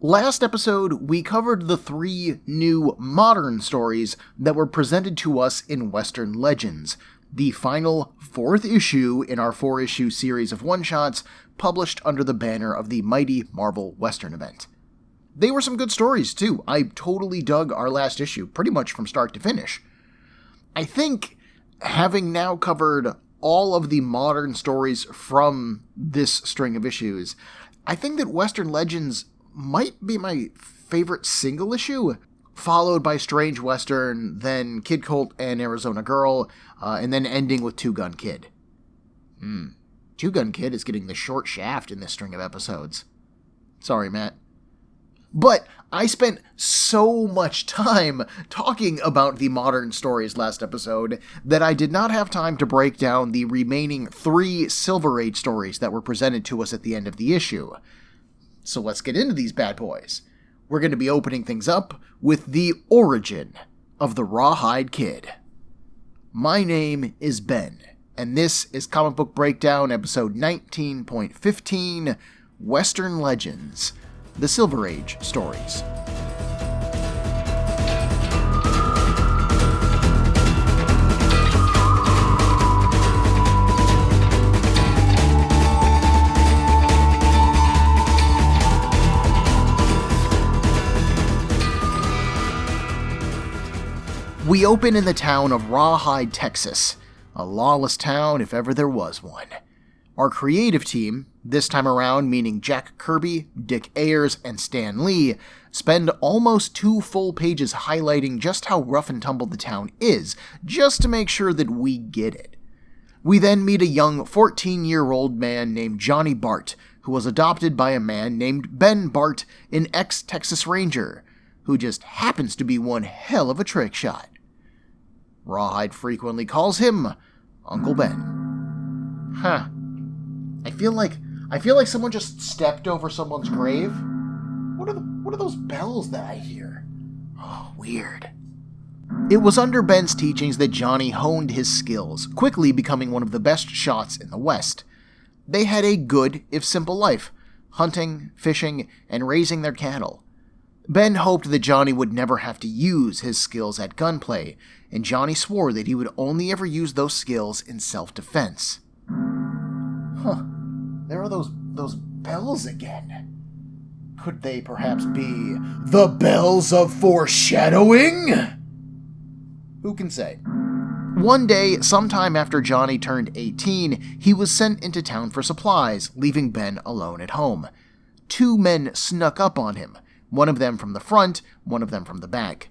Last episode, we covered the 3 new modern stories that were presented to us in Western Legends, the final 4th issue in our 4-issue series of one-shots published under the banner of the Mighty Marvel Western event. They were some good stories, too. I totally dug our last issue, pretty much from start to finish. I think, having now covered all of the modern stories from this string of issues, I think that Western Legends might be my favorite single issue, followed by Strange Western, then Kid Colt and Arizona Girl, and then ending with Two Gun Kid. Two Gun Kid is getting the short shaft in this string of episodes. Sorry, Matt. But I spent so much time talking about the modern stories last episode that I did not have time to break down the remaining 3 Silver Age stories that were presented to us at the end of the issue. So let's get into these bad boys. We're going to be opening things up with the origin of the Rawhide Kid. My name is Ben, and this is Comic Book Breakdown episode 19.15, Western Legends, the Silver Age stories. We open in the town of Rawhide, Texas, a lawless town if ever there was one. Our creative team, this time around meaning Jack Kirby, Dick Ayers, and Stan Lee, spend almost 2 full pages highlighting just how rough and tumble the town is, just to make sure that we get it. We then meet a young 14-year-old man named Johnny Bart, who was adopted by a man named Ben Bart, an ex-Texas Ranger, who just happens to be one hell of a trick shot. Rawhide frequently calls him Uncle Ben. I feel like someone just stepped over someone's grave. What are those bells that I hear? Oh, weird. It was under Ben's teachings that Johnny honed his skills, quickly becoming one of the best shots in the West. They had a good, if simple life, hunting, fishing, and raising their cattle. Ben hoped that Johnny would never have to use his skills at gunplay, and Johnny swore that he would only ever use those skills in self-defense. There are those bells again. Could they perhaps be the bells of foreshadowing? Who can say? One day, sometime after Johnny turned 18, he was sent into town for supplies, leaving Ben alone at home. 2 men snuck up on him, one of them from the front, one of them from the back.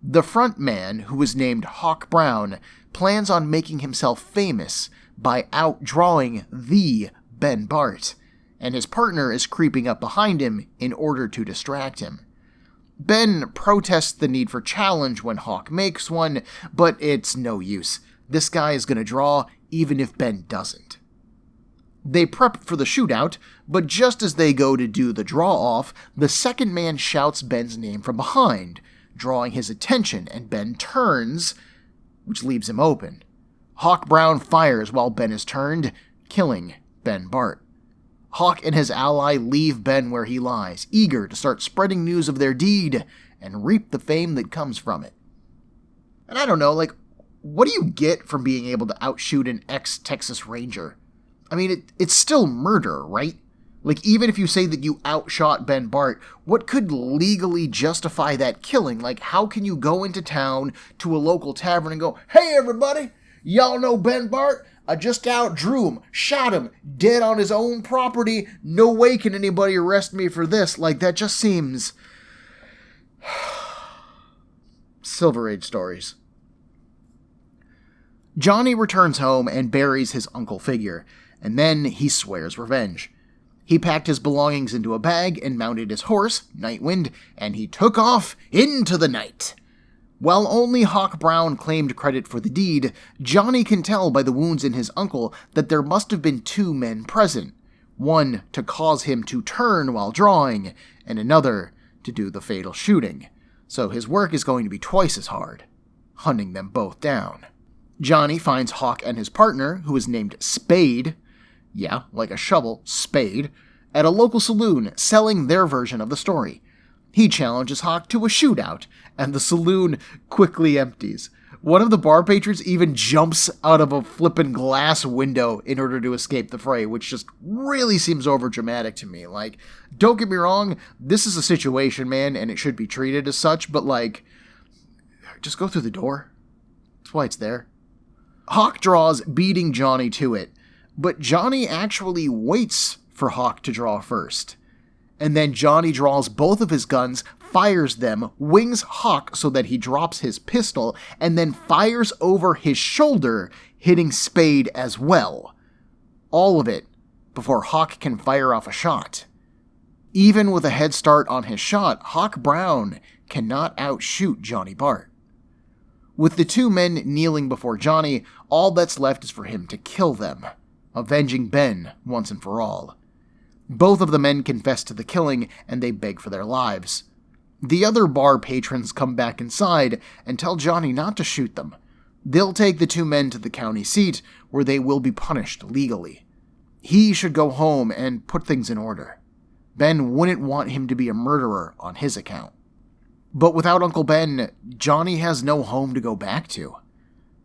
The front man, who was named Hawk Brown, plans on making himself famous by outdrawing the Ben Bart, and his partner is creeping up behind him in order to distract him. Ben protests the need for challenge when Hawk makes one, but it's no use. This guy is going to draw even if Ben doesn't. They prep for the shootout, but just as they go to do the draw-off, the second man shouts Ben's name from behind, drawing his attention, and Ben turns, which leaves him open. Hawk Brown fires while Ben is turned, killing Ben Bart. Hawk and his ally leave Ben where he lies, eager to start spreading news of their deed and reap the fame that comes from it. And I don't know, what do you get from being able to outshoot an ex-Texas Ranger? I mean, it's still murder, right? Even if you say that you outshot Ben Bart, what could legally justify that killing? How can you go into town to a local tavern and go, "Hey everybody, y'all know Ben Bart? I just outdrew him, shot him, dead on his own property. No way can anybody arrest me for this." That just seems... Silver Age stories. Johnny returns home and buries his uncle figure, and then he swears revenge. He packed his belongings into a bag and mounted his horse, Nightwind, and he took off into the night. While only Hawk Brown claimed credit for the deed, Johnny can tell by the wounds in his uncle that there must have been 2 men present, one to cause him to turn while drawing, and another to do the fatal shooting. So his work is going to be twice as hard, hunting them both down. Johnny finds Hawk and his partner, who is named Spade, yeah, like a shovel, Spade, at a local saloon selling their version of the story. He challenges Hawk to a shootout, and the saloon quickly empties. One of the bar patrons even jumps out of a flippin' glass window in order to escape the fray, which just really seems overdramatic to me. Like, don't get me wrong, this is a situation, man, and it should be treated as such, but like, just go through the door. That's why it's there. Hawk draws, beating Johnny to it, but Johnny actually waits for Hawk to draw first. And then Johnny draws both of his guns, fires them, wings Hawk so that he drops his pistol, and then fires over his shoulder, hitting Spade as well. All of it before Hawk can fire off a shot. Even with a head start on his shot, Hawk Brown cannot outshoot Johnny Bart. With the two men kneeling before Johnny, all that's left is for him to kill them, avenging Ben once and for all. Both of the men confess to the killing, and they beg for their lives. The other bar patrons come back inside and tell Johnny not to shoot them. They'll take the two men to the county seat, where they will be punished legally. He should go home and put things in order. Ben wouldn't want him to be a murderer on his account. But without Uncle Ben, Johnny has no home to go back to.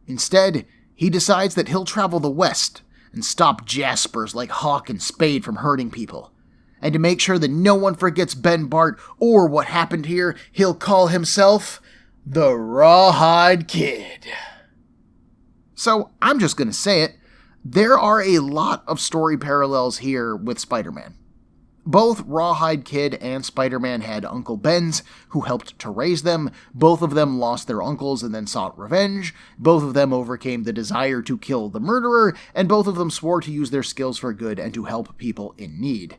Instead, he decides that he'll travel the west and stop jaspers like Hawk and Spade from hurting people. And to make sure that no one forgets Ben Bart or what happened here, he'll call himself the Rawhide Kid. So, I'm just gonna say it, there are a lot of story parallels here with Spider-Man. Both Rawhide Kid and Spider-Man had Uncle Bens, who helped to raise them. Both of them lost their uncles and then sought revenge. Both of them overcame the desire to kill the murderer, and both of them swore to use their skills for good and to help people in need.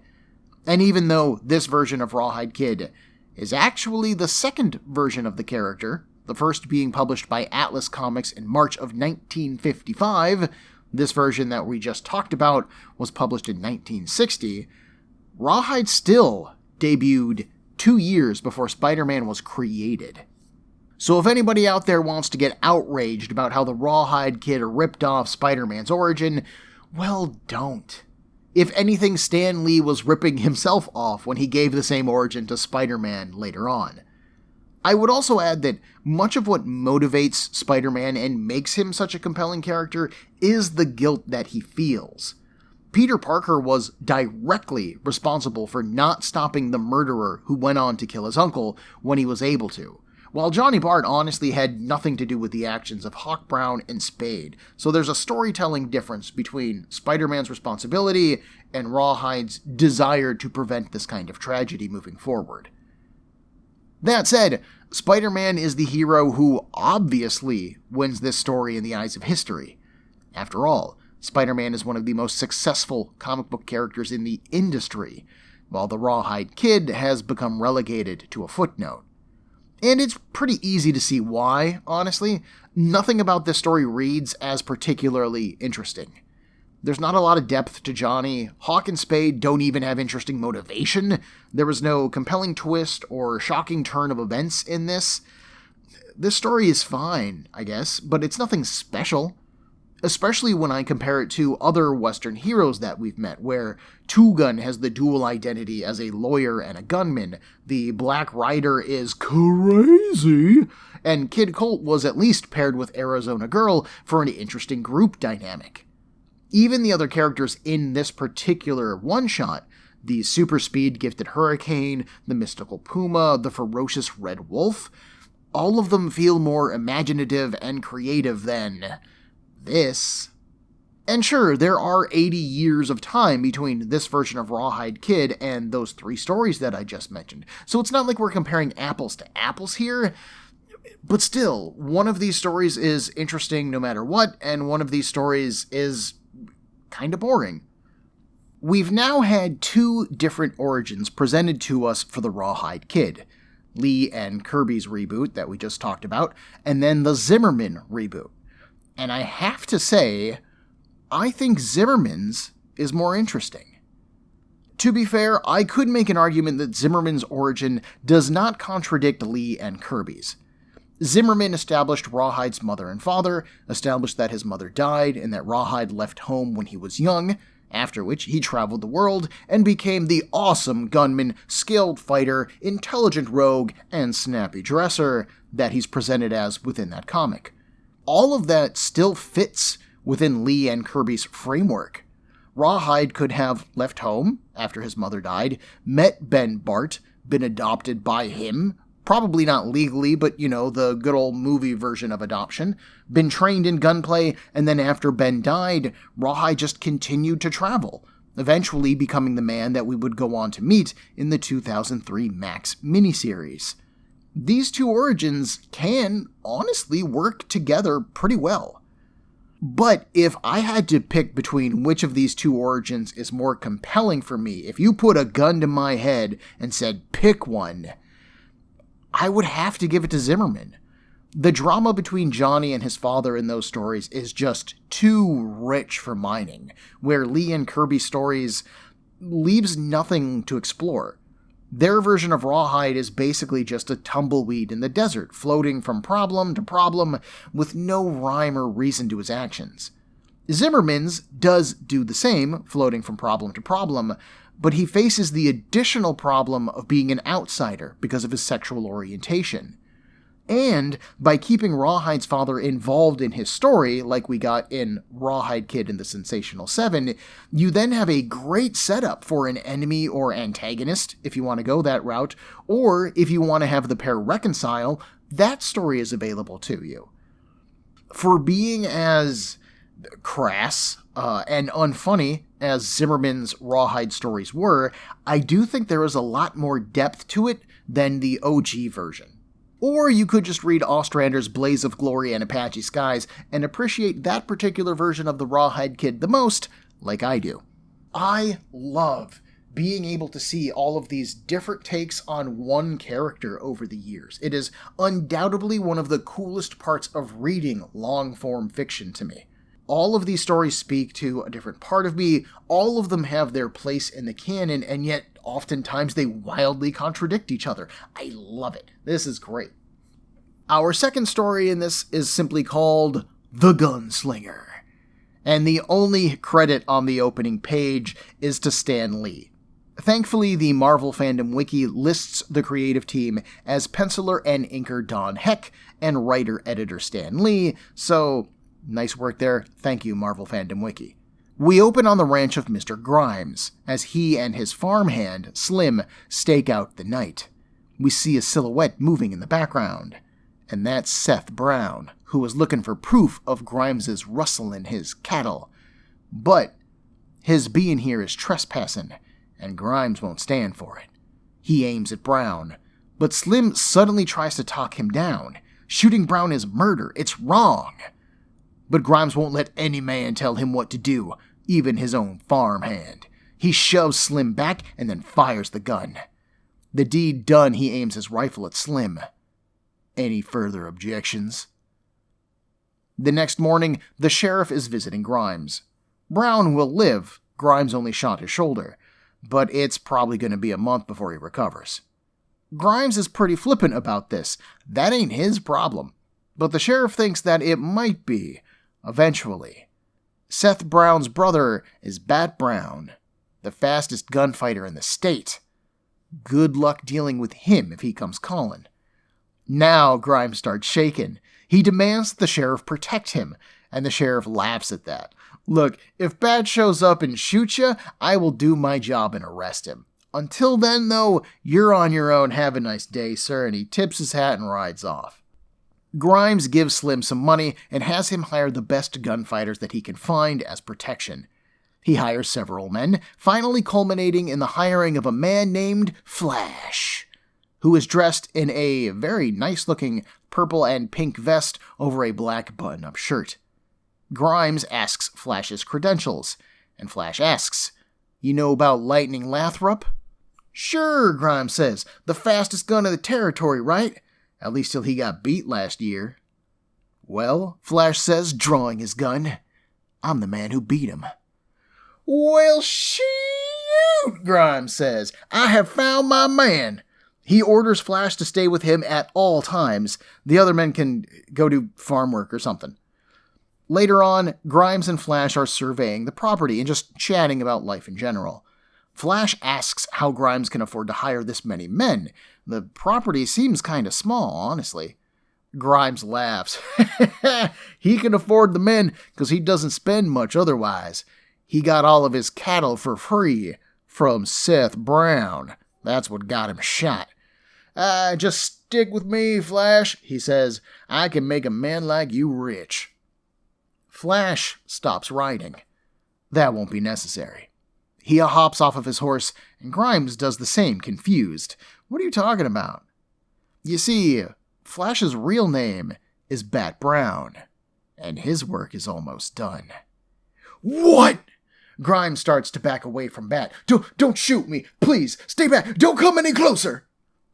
And even though this version of Rawhide Kid is actually the second version of the character, the first being published by Atlas Comics in March of 1955, this version that we just talked about was published in 1960, Rawhide still debuted 2 years before Spider-Man was created. So if anybody out there wants to get outraged about how the Rawhide Kid ripped off Spider-Man's origin, well, don't. If anything, Stan Lee was ripping himself off when he gave the same origin to Spider-Man later on. I would also add that much of what motivates Spider-Man and makes him such a compelling character is the guilt that he feels. Peter Parker was directly responsible for not stopping the murderer who went on to kill his uncle when he was able to, while Johnny Bart honestly had nothing to do with the actions of Hawk Brown and Spade, so there's a storytelling difference between Spider-Man's responsibility and Rawhide's desire to prevent this kind of tragedy moving forward. That said, Spider-Man is the hero who obviously wins this story in the eyes of history. After all, Spider-Man is one of the most successful comic book characters in the industry, while the Rawhide Kid has become relegated to a footnote. And it's pretty easy to see why, honestly. Nothing about this story reads as particularly interesting. There's not a lot of depth to Johnny. Hawk and Spade don't even have interesting motivation. There was no compelling twist or shocking turn of events in this. This story is fine, I guess, but it's nothing special. Especially when I compare it to other Western heroes that we've met, where Two Gun has the dual identity as a lawyer and a gunman, the Black Rider is crazy, and Kid Colt was at least paired with Arizona Girl for an interesting group dynamic. Even the other characters in this particular one-shot, the super speed gifted Hurricane, the mystical Puma, the ferocious Red Wolf, all of them feel more imaginative and creative than this. And sure, there are 80 years of time between this version of Rawhide Kid and those 3 stories that I just mentioned, so it's not like we're comparing apples to apples here, but still, one of these stories is interesting no matter what, and one of these stories is kinda boring. We've now had 2 different origins presented to us for the Rawhide Kid, Lee and Kirby's reboot that we just talked about, and then the Zimmerman reboot. And I have to say, I think Zimmerman's is more interesting. To be fair, I could make an argument that Zimmerman's origin does not contradict Lee and Kirby's. Zimmerman established Rawhide's mother and father, established that his mother died and that Rawhide left home when he was young, after which he traveled the world and became the awesome gunman, skilled fighter, intelligent rogue, and snappy dresser that he's presented as within that comic. All of that still fits within Lee and Kirby's framework. Rawhide could have left home after his mother died, met Ben Bart, been adopted by him, probably not legally, but the good old movie version of adoption, been trained in gunplay, and then after Ben died, Rawhide just continued to travel, eventually becoming the man that we would go on to meet in the 2003 Max miniseries. These two origins can, honestly, work together pretty well. But if I had to pick between which of these two origins is more compelling for me, if you put a gun to my head and said, pick one, I would have to give it to Zimmerman. The drama between Johnny and his father in those stories is just too rich for mining, where Lee and Kirby's stories leaves nothing to explore. Their version of Rawhide is basically just a tumbleweed in the desert, floating from problem to problem with no rhyme or reason to his actions. Zimmerman's does do the same, floating from problem to problem, but he faces the additional problem of being an outsider because of his sexual orientation. And by keeping Rawhide's father involved in his story, like we got in Rawhide Kid and the Sensational Seven, you then have a great setup for an enemy or antagonist, if you want to go that route, or if you want to have the pair reconcile, that story is available to you. For being as crass and unfunny as Zimmerman's Rawhide stories were, I do think there is a lot more depth to it than the OG version. Or you could just read Ostrander's Blaze of Glory and Apache Skies and appreciate that particular version of the Rawhide Kid the most, like I do. I love being able to see all of these different takes on one character over the years. It is undoubtedly one of the coolest parts of reading long-form fiction to me. All of these stories speak to a different part of me, all of them have their place in the canon, and yet oftentimes they wildly contradict each other. I love it. This is great. Our second story in this is simply called The Gunslinger, and the only credit on the opening page is to Stan Lee. Thankfully, the Marvel Fandom Wiki lists the creative team as penciler and inker Don Heck and writer-editor Stan Lee, so nice work there. Thank you, Marvel Fandom Wiki. We open on the ranch of Mr. Grimes, as he and his farmhand, Slim, stake out the night. We see a silhouette moving in the background, and that's Seth Brown, who was looking for proof of Grimes's rustlin' his cattle. But his being here is trespassing, and Grimes won't stand for it. He aims at Brown, but Slim suddenly tries to talk him down. Shooting Brown is murder. It's wrong. But Grimes won't let any man tell him what to do, even his own farmhand. He shoves Slim back and then fires the gun. The deed done, he aims his rifle at Slim. Any further objections? The next morning, the sheriff is visiting Grimes. Brown will live. Grimes only shot his shoulder, but it's probably going to be a month before he recovers. Grimes is pretty flippant about this. That ain't his problem. But the sheriff thinks that it might be. Eventually. Seth Brown's brother is Bat Brown, the fastest gunfighter in the state. Good luck dealing with him if he comes calling. Now Grimes starts shaking. He demands that the sheriff protect him, and the sheriff laughs at that. Look, if Bat shows up and shoots you, I will do my job and arrest him. Until then, though, you're on your own. Have a nice day, sir, and he tips his hat and rides off. Grimes gives Slim some money and has him hire the best gunfighters that he can find as protection. He hires several men, finally culminating in the hiring of a man named Flash, who is dressed in a very nice-looking purple and pink vest over a black button-up shirt. Grimes asks Flash's credentials, and Flash asks, "You know about Lightning Lathrop?" "Sure," Grimes says, "the fastest gun in the territory, right? At least till he got beat last year." "Well," Flash says, drawing his gun, "I'm the man who beat him." "Well, shoot," Grimes says, "I have found my man." He orders Flash to stay with him at all times. The other men can go do farm work or something. Later on, Grimes and Flash are surveying the property and just chatting about life in general. Flash asks how Grimes can afford to hire this many men. The property seems kinda small, honestly. Grimes laughs. He can afford the men because he doesn't spend much otherwise. He got all of his cattle for free from Seth Brown. That's what got him shot. Just stick with me, Flash, he says. I can make a man like you rich. Flash stops riding. That won't be necessary. He hops off of his horse, and Grimes does the same, confused. What are you talking about? You see, Flash's real name is Bat Brown, and his work is almost done. What? Grimes starts to back away from Bat. Don't shoot me, please, stay back, don't come any closer.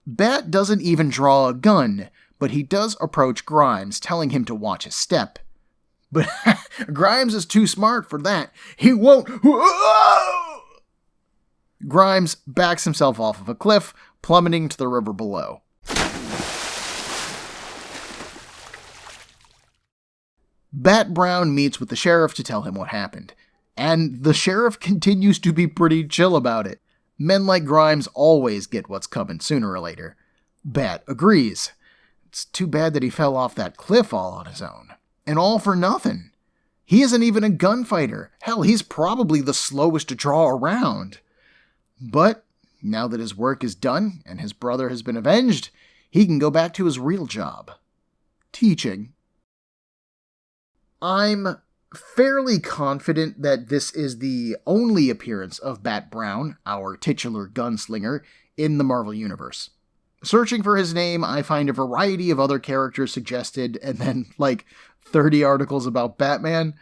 Bat doesn't even draw a gun, but he does approach Grimes, telling him to watch his step. But Grimes is too smart for that. He won't. Grimes backs himself off of a cliff, plummeting to the river below. Bat Brown meets with the sheriff to tell him what happened, and the sheriff continues to be pretty chill about it. Men like Grimes always get what's coming sooner or later. Bat agrees. It's too bad that he fell off that cliff all on his own. And all for nothing. He isn't even a gunfighter. Hell, he's probably the slowest to draw around. But now that his work is done and his brother has been avenged, he can go back to his real job. Teaching. I'm fairly confident that this is the only appearance of Bat Brown, our titular gunslinger, in the Marvel Universe. Searching for his name, I find a variety of other characters suggested, and then, 30 articles about Batman.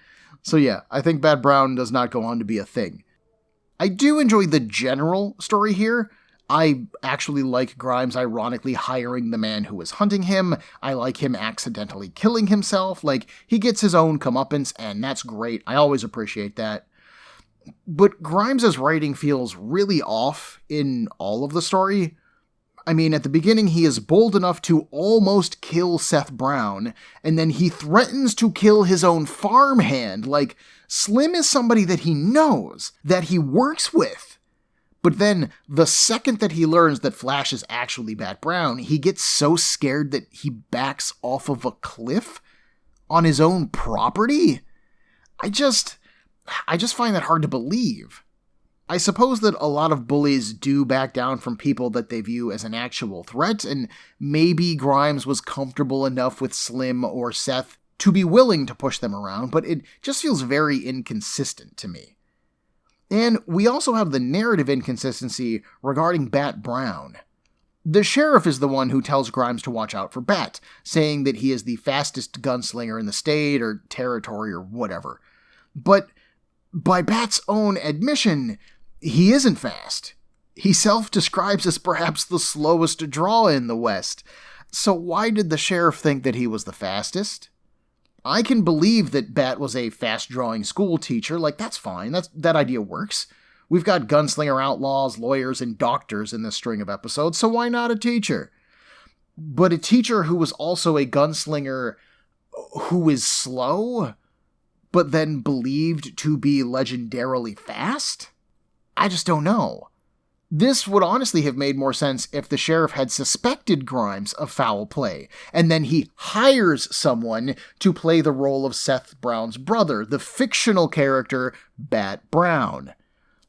So yeah, I think Bat Brown does not go on to be a thing. I do enjoy the general story here. I actually like Grimes ironically hiring the man who was hunting him. I like him accidentally killing himself. He gets his own comeuppance, and that's great. I always appreciate that. But Grimes' writing feels really off in all of the story. I mean, at the beginning, he is bold enough to almost kill Seth Brown, and then he threatens to kill his own farmhand. Slim is somebody that he knows, that he works with. But then, the second that he learns that Flash is actually Bat Brown, he gets so scared that he backs off of a cliff on his own property. I just find that hard to believe. I suppose that a lot of bullies do back down from people that they view as an actual threat, and maybe Grimes was comfortable enough with Slim or Seth to be willing to push them around, but it just feels very inconsistent to me. And we also have the narrative inconsistency regarding Bat Brown. The sheriff is the one who tells Grimes to watch out for Bat, saying that he is the fastest gunslinger in the state or territory or whatever. But by Bat's own admission, he isn't fast. He self-describes as perhaps the slowest to draw in the West. So why did the sheriff think that he was the fastest? I can believe that Bat was a fast-drawing school teacher. That's fine. That idea works. We've got gunslinger outlaws, lawyers, and doctors in this string of episodes, so why not a teacher? But a teacher who was also a gunslinger who is slow, but then believed to be legendarily fast? I just don't know. This would honestly have made more sense if the sheriff had suspected Grimes of foul play, and then he hires someone to play the role of Seth Brown's brother, the fictional character Bat Brown.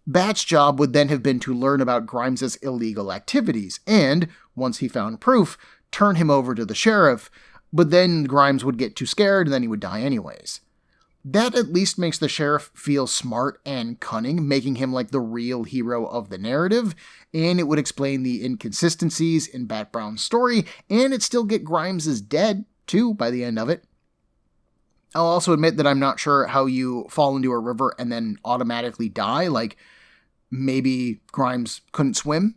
Bat's job would then have been to learn about Grimes' illegal activities, and, once he found proof, turn him over to the sheriff, but then Grimes would get too scared and then he would die anyways. That at least makes the sheriff feel smart and cunning, making him the real hero of the narrative, and it would explain the inconsistencies in Bat Brown's story, and it'd still get Grimes dead, too, by the end of it. I'll also admit that I'm not sure how you fall into a river and then automatically die, maybe Grimes couldn't swim,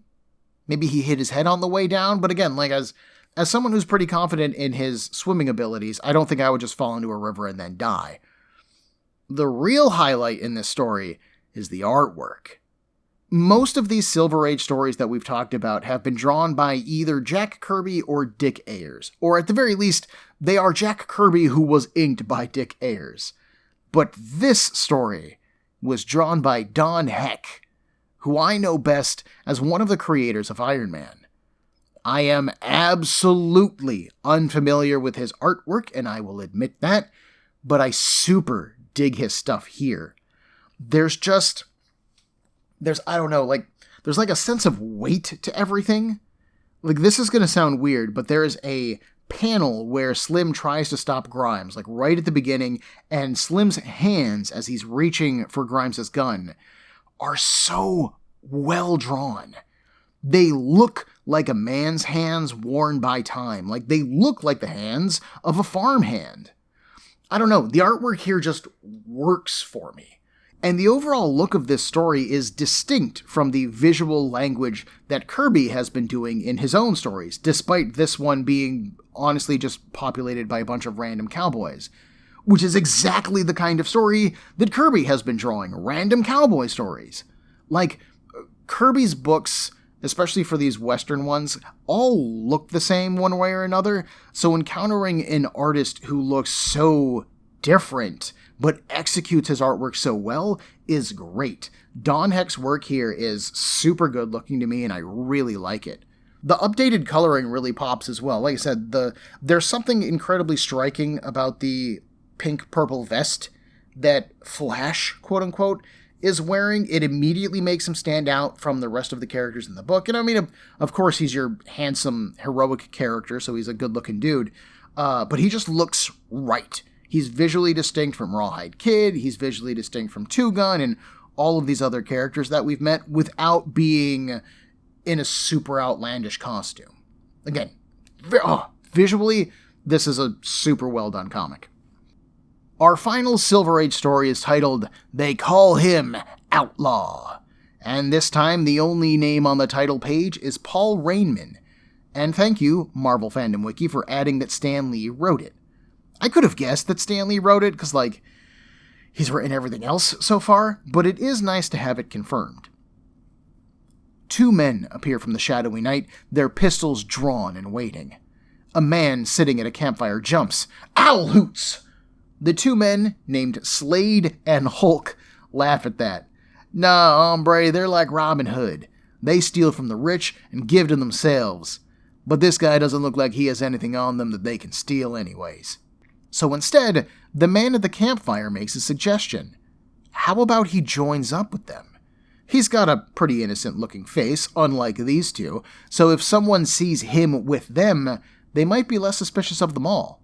maybe he hit his head on the way down, but again, as someone who's pretty confident in his swimming abilities, I don't think I would just fall into a river and then die. The real highlight in this story is the artwork. Most of these Silver Age stories that we've talked about have been drawn by either Jack Kirby or Dick Ayers, or at the very least, they are Jack Kirby who was inked by Dick Ayers. But this story was drawn by Don Heck, who I know best as one of the creators of Iron Man. I am absolutely unfamiliar with his artwork, and I will admit that, but I super dig his stuff here. There's like a sense of weight to everything. Like, this is going to sound weird, but there is a panel where Slim tries to stop Grimes, like right at the beginning, and Slim's hands, as he's reaching for Grimes' gun, are so well drawn. They look like a man's hands worn by time. Like, they look like the hands of a farmhand. I don't know, the artwork here just works for me. And the overall look of this story is distinct from the visual language that Kirby has been doing in his own stories, despite this one being honestly just populated by a bunch of random cowboys, which is exactly the kind of story that Kirby has been drawing, random cowboy stories. Like, Kirby's books, especially for these Western ones, all look the same one way or another, so encountering an artist who looks so different but executes his artwork so well is great. Don Heck's work here is super good looking to me, and I really like it. The updated coloring really pops as well. Like I said, there's something incredibly striking about the pink-purple vest that Flash, quote-unquote, is wearing. It immediately makes him stand out from the rest of the characters in the book. And I mean, of course, he's your handsome, heroic character, so he's a good-looking dude. But he just looks right. He's visually distinct from Rawhide Kid, he's visually distinct from Two Gun, and all of these other characters that we've met without being in a super outlandish costume. Again, visually, this is a super well done comic. Our final Silver Age story is titled, They Call Him Outlaw. And this time, the only name on the title page is Paul Rainman. And thank you, Marvel Fandom Wiki, for adding that Stan Lee wrote it. I could have guessed that Stan Lee wrote it, because, he's written everything else so far, but it is nice to have it confirmed. Two men appear from the shadowy night, their pistols drawn and waiting. A man sitting at a campfire jumps. Owl hoots! The two men, named Slade and Hulk, laugh at that. Nah, hombre, they're like Robin Hood. They steal from the rich and give to themselves. But this guy doesn't look like he has anything on them that they can steal anyways. So instead, the man at the campfire makes a suggestion. How about he joins up with them? He's got a pretty innocent-looking face, unlike these two, so if someone sees him with them, they might be less suspicious of them all.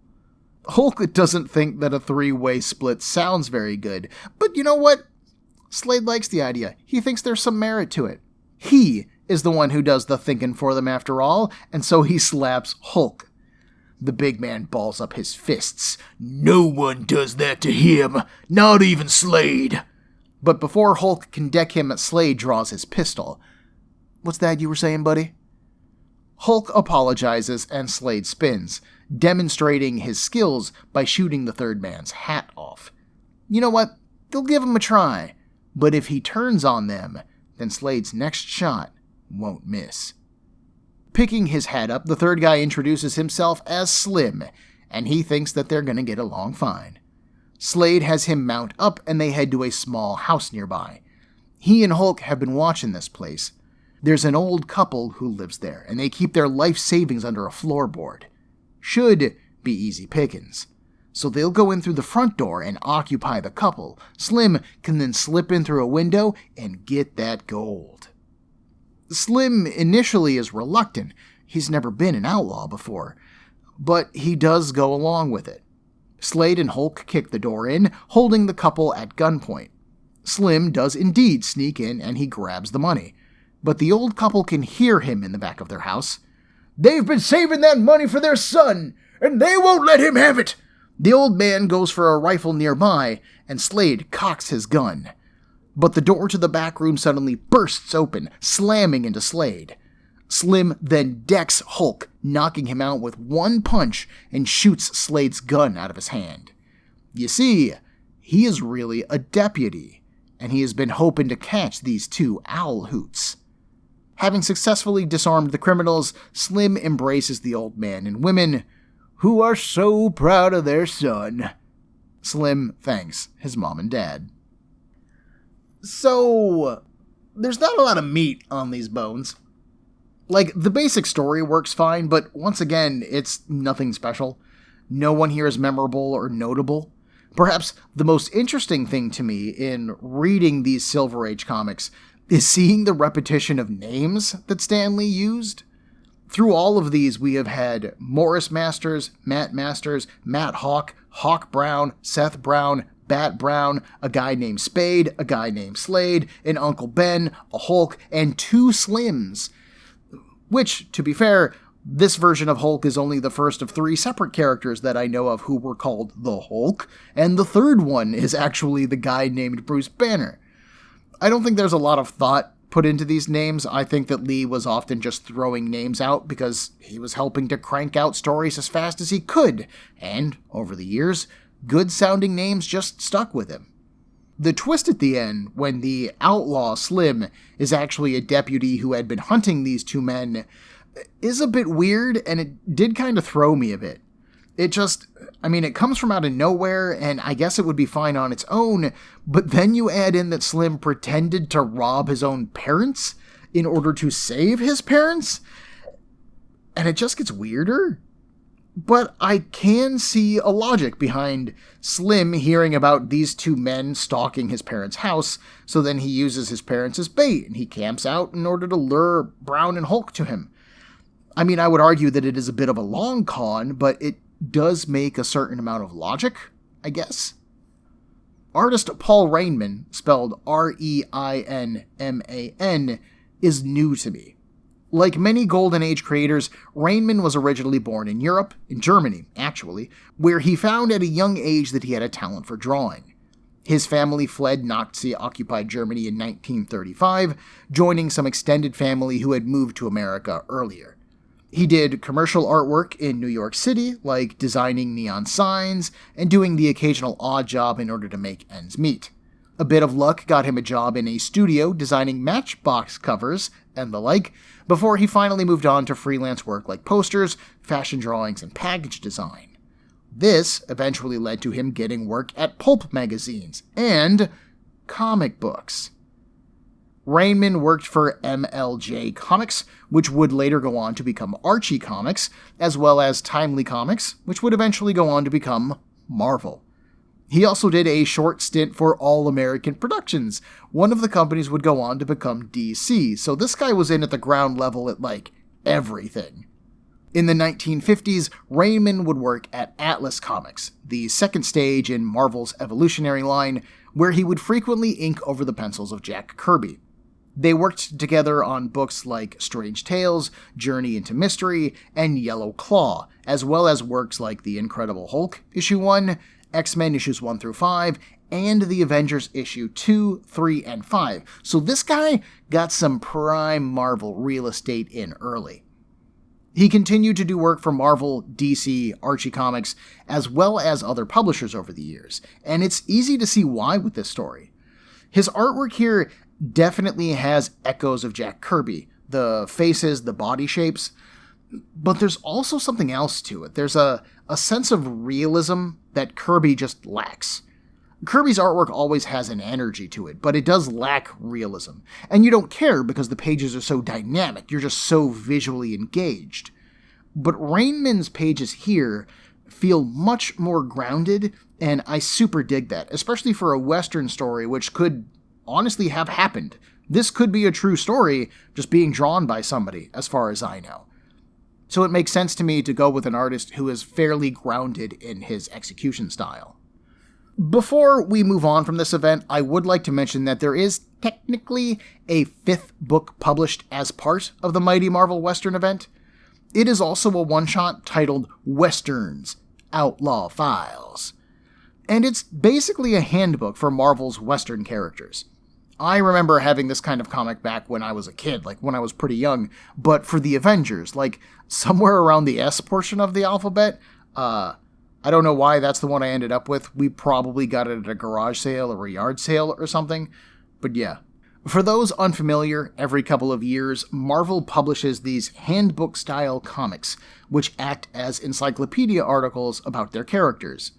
Hulk doesn't think that a three-way split sounds very good, but you know what? Slade likes the idea. He thinks there's some merit to it. He is the one who does the thinking for them after all, and so he slaps Hulk. The big man balls up his fists. No one does that to him, not even Slade. But before Hulk can deck him, Slade draws his pistol. What's that you were saying, buddy? Hulk apologizes and Slade spins, demonstrating his skills by shooting the third man's hat off. You know what? They'll give him a try, but if he turns on them, then Slade's next shot won't miss. Picking his hat up, the third guy introduces himself as Slim, and he thinks that they're gonna get along fine. Slade has him mount up, and they head to a small house nearby. He and Hulk have been watching this place. There's an old couple who lives there, and they keep their life savings under a floorboard. Should be easy pickings. So they'll go in through the front door and occupy the couple. Slim can then slip in through a window and get that gold. Slim initially is reluctant. He's never been an outlaw before. But he does go along with it. Slade and Hulk kick the door in, holding the couple at gunpoint. Slim does indeed sneak in and he grabs the money. But the old couple can hear him in the back of their house. They've been saving that money for their son, and they won't let him have it! The old man goes for a rifle nearby, and Slade cocks his gun. But the door to the back room suddenly bursts open, slamming into Slade. Slim then decks Hulk, knocking him out with one punch, and shoots Slade's gun out of his hand. You see, he is really a deputy, and he has been hoping to catch these two owl hoots. Having successfully disarmed the criminals, Slim embraces the old man and women, who are so proud of their son. Slim thanks his mom and dad. So, there's not a lot of meat on these bones. Like, the basic story works fine, but once again, it's nothing special. No one here is memorable or notable. Perhaps the most interesting thing to me in reading these Silver Age comics is seeing the repetition of names that Stan Lee used. Through all of these, we have had Morris Masters, Matt Hawk, Hawk Brown, Seth Brown, Bat Brown, a guy named Spade, a guy named Slade, an Uncle Ben, a Hulk, and two Slims. Which, to be fair, this version of Hulk is only the first of 3 separate characters that I know of who were called the Hulk, and the third one is actually the guy named Bruce Banner. I don't think there's a lot of thought put into these names. I think that Lee was often just throwing names out because he was helping to crank out stories as fast as he could, and, over the years, good-sounding names just stuck with him. The twist at the end, when the Outlaw Slim is actually a deputy who had been hunting these two men, is a bit weird, and it did kind of throw me a bit. It comes from out of nowhere, and I guess it would be fine on its own, but then you add in that Slim pretended to rob his own parents in order to save his parents, and it just gets weirder. But I can see a logic behind Slim hearing about these two men stalking his parents' house, so then he uses his parents as bait, and he camps out in order to lure Brown and Hulk to him. I mean, I would argue that it is a bit of a long con, but it does make a certain amount of logic, I guess. Artist Paul Rainman, spelled Reinman, is new to me. Like many Golden Age creators, Rainman was originally born in Europe, in Germany, actually, where he found at a young age that he had a talent for drawing. His family fled Nazi-occupied Germany in 1935, joining some extended family who had moved to America earlier. He did commercial artwork in New York City, like designing neon signs and doing the occasional odd job in order to make ends meet. A bit of luck got him a job in a studio designing Matchbox covers and the like, before he finally moved on to freelance work like posters, fashion drawings, and package design. This eventually led to him getting work at pulp magazines and comic books. Rainman worked for MLJ Comics, which would later go on to become Archie Comics, as well as Timely Comics, which would eventually go on to become Marvel. He also did a short stint for All American Productions. One of the companies would go on to become DC, so this guy was in at the ground level at, everything. In the 1950s, Rainman would work at Atlas Comics, the second stage in Marvel's evolutionary line, where he would frequently ink over the pencils of Jack Kirby. They worked together on books like Strange Tales, Journey into Mystery, and Yellow Claw, as well as works like The Incredible Hulk, Issue 1, X-Men issues 1 through 5, and The Avengers issue 2, 3, and 5. So this guy got some prime Marvel real estate in early. He continued to do work for Marvel, DC, Archie Comics, as well as other publishers over the years, and it's easy to see why with this story. His artwork here definitely has echoes of Jack Kirby, the faces, the body shapes, but there's also something else to it. There's a sense of realism that Kirby just lacks. Kirby's artwork always has an energy to it, but it does lack realism. And you don't care because the pages are so dynamic, you're just so visually engaged. But Rainman's pages here feel much more grounded, and I super dig that, especially for a Western story which could honestly have happened. This could be a true story, just being drawn by somebody, as far as I know. So it makes sense to me to go with an artist who is fairly grounded in his execution style. Before we move on from this event, I would like to mention that there is technically a 5th book published as part of the Mighty Marvel Western event. It is also a one-shot titled Westerns, Outlaw Files. And it's basically a handbook for Marvel's Western characters. I remember having this kind of comic back when I was a kid, when I was pretty young, but for the Avengers, somewhere around the S portion of the alphabet, I don't know why that's the one I ended up with. We probably got it at a garage sale or a yard sale or something. But yeah. For those unfamiliar, every couple of years, Marvel publishes these handbook-style comics, which act as encyclopedia articles about their characters.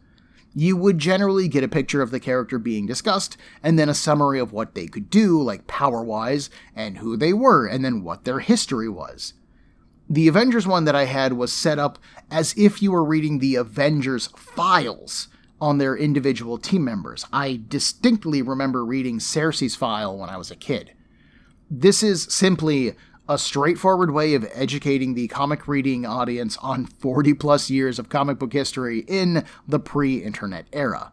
You would generally get a picture of the character being discussed, and then a summary of what they could do, like power-wise, and who they were, and then what their history was. The Avengers one that I had was set up as if you were reading the Avengers files on their individual team members. I distinctly remember reading Cersei's file when I was a kid. This is simply a straightforward way of educating the comic reading audience on 40 plus years of comic book history in the pre-internet era.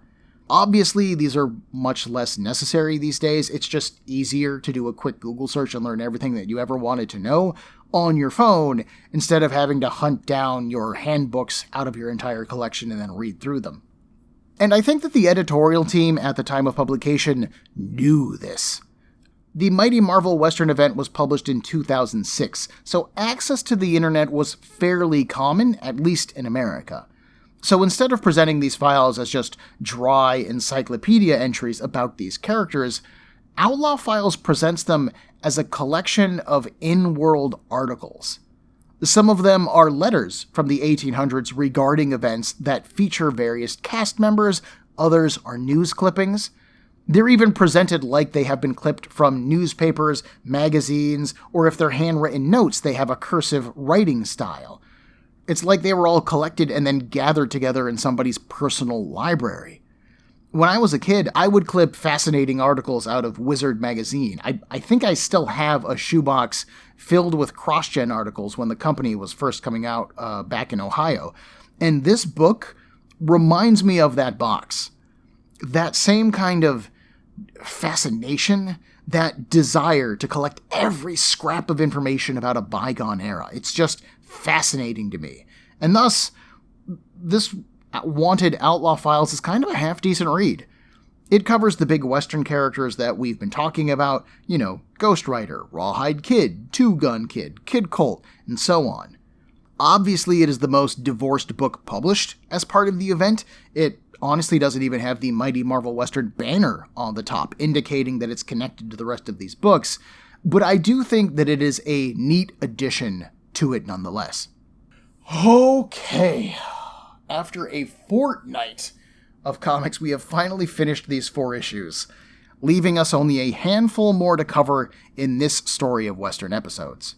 Obviously, these are much less necessary these days. It's just easier to do a quick Google search and learn everything that you ever wanted to know on your phone instead of having to hunt down your handbooks out of your entire collection and then read through them. And I think that the editorial team at the time of publication knew this. The Mighty Marvel Western event was published in 2006, so access to the internet was fairly common, at least in America. So instead of presenting these files as just dry encyclopedia entries about these characters, Outlaw Files presents them as a collection of in-world articles. Some of them are letters from the 1800s regarding events that feature various cast members, others are news clippings. They're even presented like they have been clipped from newspapers, magazines, or if they're handwritten notes, they have a cursive writing style. It's like they were all collected and then gathered together in somebody's personal library. When I was a kid, I would clip fascinating articles out of Wizard magazine. I think I still have a shoebox filled with cross-gen articles when the company was first coming out back in Ohio. And this book reminds me of that box. That same kind of fascination, that desire to collect every scrap of information about a bygone era. It's just fascinating to me. And thus, this Wanted Outlaw Files is kind of a half-decent read. It covers the big Western characters that we've been talking about, Ghost Rider, Rawhide Kid, Two-Gun Kid, Kid Colt, and so on. Obviously, it is the most divorced book published as part of the event. It honestly doesn't even have the Mighty Marvel Western banner on the top, indicating that it's connected to the rest of these books, but I do think that it is a neat addition to it nonetheless. Okay. After a fortnight of comics, we have finally finished these 4 issues, leaving us only a handful more to cover in this story of Western episodes.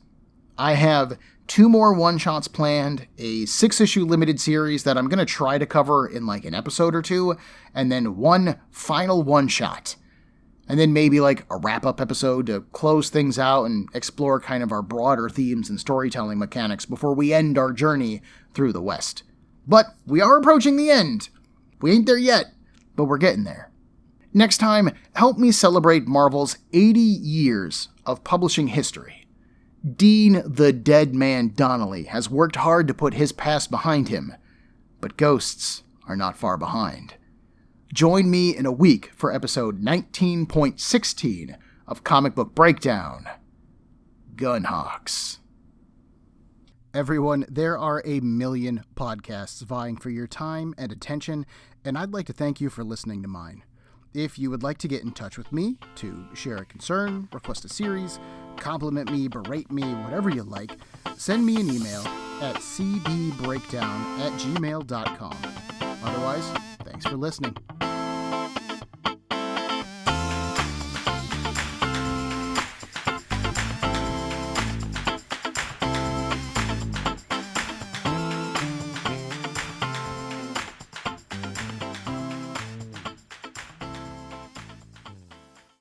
I have 2 more one-shots planned, a 6-issue limited series that I'm going to try to cover in like an episode or 2, and then 1 final one-shot. And then maybe like a wrap-up episode to close things out and explore kind of our broader themes and storytelling mechanics before we end our journey through the West. But we are approaching the end. We ain't there yet, but we're getting there. Next time, help me celebrate Marvel's 80 years of publishing history. Dean the Dead Man Donnelly has worked hard to put his past behind him, but ghosts are not far behind. Join me in a week for episode 19.16 of Comic Book Breakdown, Gunhawks. Everyone, there are a million podcasts vying for your time and attention, and I'd like to thank you for listening to mine. If you would like to get in touch with me, to share a concern, request a series, compliment me, berate me, whatever you like, send me an email at cbbreakdown@gmail.com. Otherwise, thanks for listening.